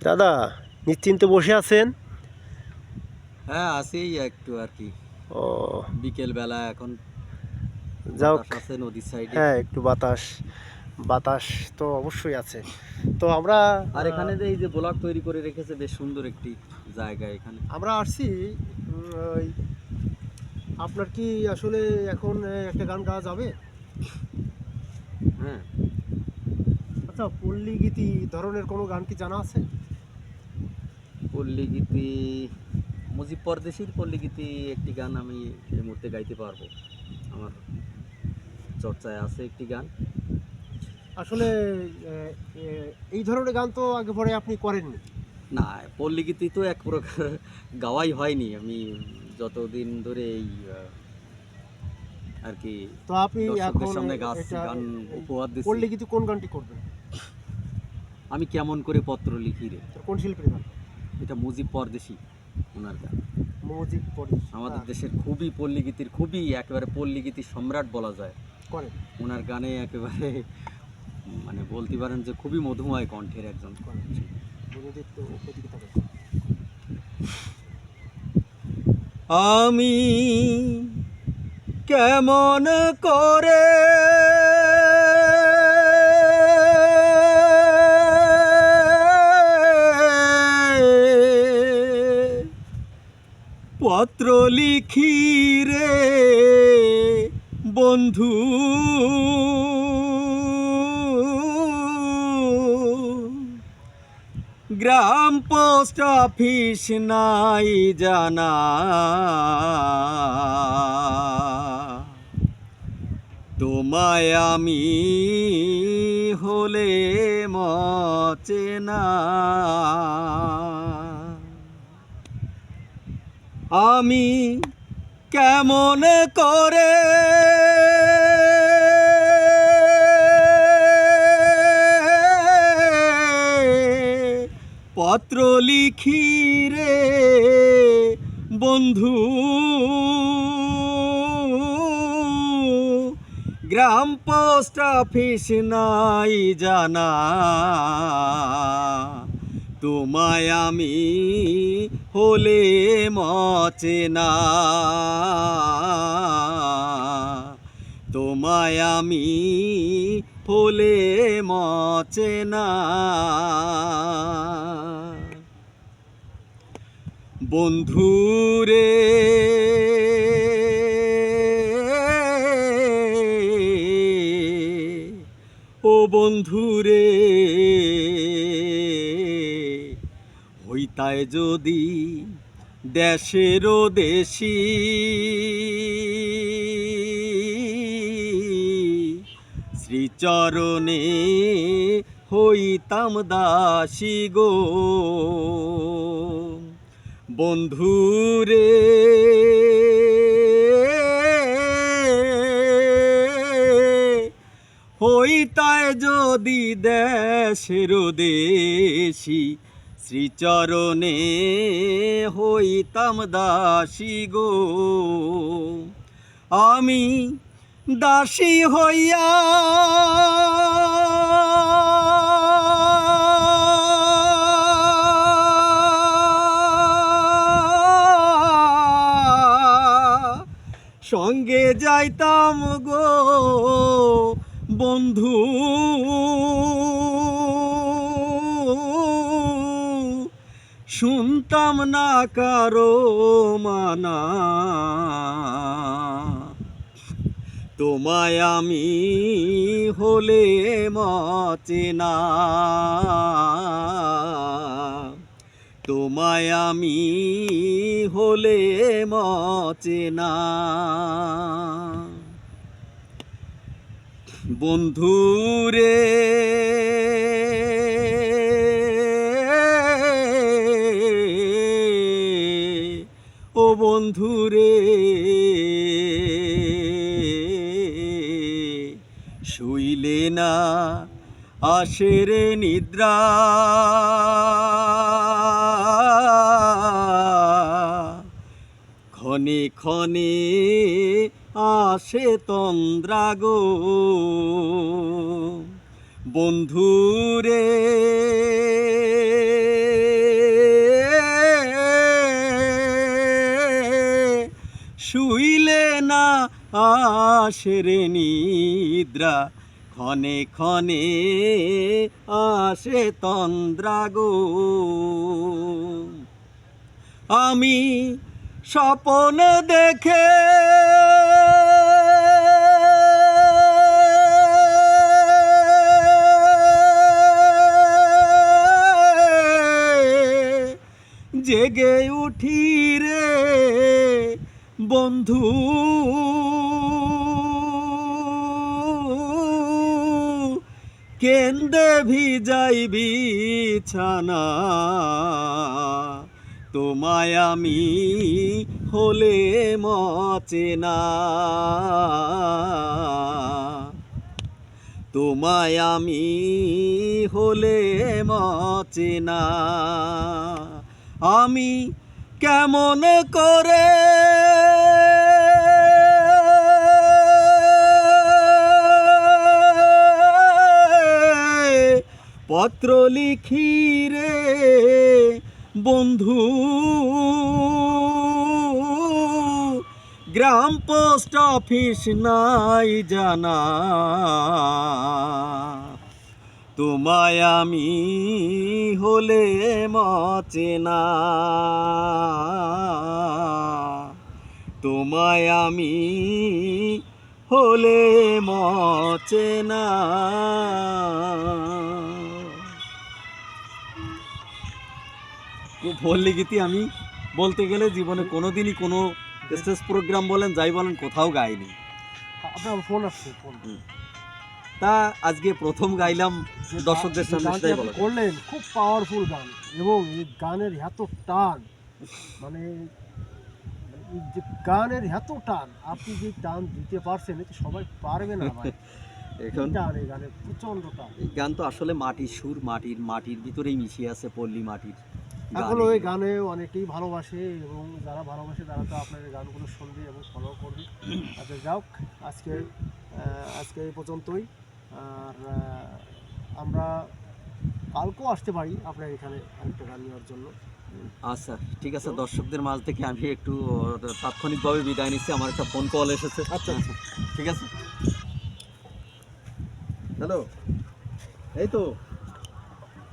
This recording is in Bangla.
দাদা, নিশ্চিন্তে বসে আছেন? হ্যাঁ, আছি একটু আর কি। ও, বিকেল বেলা এখন যাও। বাতাস আছে নদীর সাইডে। হ্যাঁ, একটু বাতাস বাতাস তো অবশ্যই আছে। তো আমরা আর এখানে যে এই যে ব্লক তৈরি করে রেখেছে বেশ সুন্দর একটি জায়গা এখানে। আমরা আসছি। ওই আপনার কি আসলে এখন একটা গান গাওয়া যাবে? হ্যাঁ, আচ্ছা, পল্লী গীতি ধরনের কোনো গান কি জানা আছে? পল্লী গীতি, মুজিব পরদেশির পল্লী গীতি একটি গান আমি এই মুহূর্তে গাইতে পারবো। আমার চর্চায় আছে একটি গান। আসলে এই ধরনের গান তো আগে পরে আপনি করেননি। না, পল্লী গীতি তো এক প্রকার গাওয়াই হয়নি। আমি যতদিন ধরে এই আর কি তো আপনি দর্শকদের এখন সামনে এটা গান উপহার দিচ্ছি। পল্লী গীতি কোন গানটি করবেন? আমি কেমন করে পত্র লিখি রে, কোন শিল্পীর গান? এটা মুজিব পরদেশি ওনার গান। মুজিব পরিস আমাদের দেশের খুবই পল্লীগীতির খুবই একেবারে পল্লীগীতির সম্রাট বলা যায়। করেন ওনার গানে একেবারে মানে বলতে পারেন যে খুবই মধুময় কণ্ঠের একজন করেন শিল্পী। মনোযোগ তো ওদিকে থাকে। আমি কেমন করে পত্র লিখি রে বন্ধু, গ্রাম পোস্ট অফিস নাই জানা, তোমায় আমি হলে মচেনা। আমি কেমন করে পত্র লিখি রে বন্ধু, গ্রাম পোস্ট অফিস নাই জানা, তোমায় আমি হলে মচেনা, তোমায় আমি হলে মচেনা। বন্ধুরে ও বন্ধুরে, হইতায় যদি দেশেরও দেশি, শ্রীচরণে হইতাম দাসী গো। বন্ধুরে হইতায় যদি দেশের দেশি, শ্রীচরণে হইতাম দাসী গো। আমি দাসী হইয়া সঙ্গে যাইতাম গো বন্ধু, শুনতাম না কারো মানা, তোমায় আমি হলে মচেনা, তোমায় আমি হলে মচেনা। বন্ধুরে ও বন্ধুরে, শুইলে না আসে রে নিদ্রা, ক্ষণে ক্ষণে আসে তন্দ্রা গো। বন্ধুরে আসে রে নিদ্রা, ক্ষণে ক্ষণে আসে তন্দ্রা গো। আমি স্বপ্ন দেখে জেগে উঠি রে বন্ধু, কেন্দে ভিজাই বিছানা, তোমায় আমি হলে মচেনা, তোমায় আমি হলে মচেনা। আমি কেমন করে পত্র লিখি রে বন্ধু, গ্রাম পোস্ট অফিস নাই জানা, তোমায় আমি হলে মচেনা, তোমায় আমি হলে মচেনা। পল্লী গীতি আমি বলতে গেলে জীবনে কোনোদিনই কোনো স্টেজ প্রোগ্রাম বলেন যাই বলেন কোথাও গাইনি। আপনার ফোন আসছে, ফোন। তা আজকে প্রথম গাইলাম দর্শকদের সামনে, গানটা আপনি করলেন খুব পাওয়ারফুল গান, এবং এই গানের এত টান, মানে এই যে গানের এত টান, আপনি যে টান দিতে পারছেন এটা সবাই পারবে না ভাই। এখন টান এই গানের প্রচন্ড টান। এই গান তো আসলে মাটির সুর, মাটির ভিতরেই মিশিয়ে আছে পল্লী মাটির গান। এখন ওই গানে অনেকেই ভালোবাসে, এবং যারা ভালোবাসে তারা তো আপনার এই গানগুলো শুনবে এবং ফলো করবে। আচ্ছা যাক, আজকে এই পর্যন্তই। আর আমরা কালকেও আসতে পারি আপনার এখানে আরেকটা গান নেওয়ার জন্য। আচ্ছা ঠিক আছে, দর্শকদের মাঝ থেকে আমি একটু তাৎক্ষণিকভাবে বিদায় নিচ্ছি, আমার একটা ফোন কল এসেছে। আচ্ছা আচ্ছা, ঠিক আছে, হ্যালো, এই তো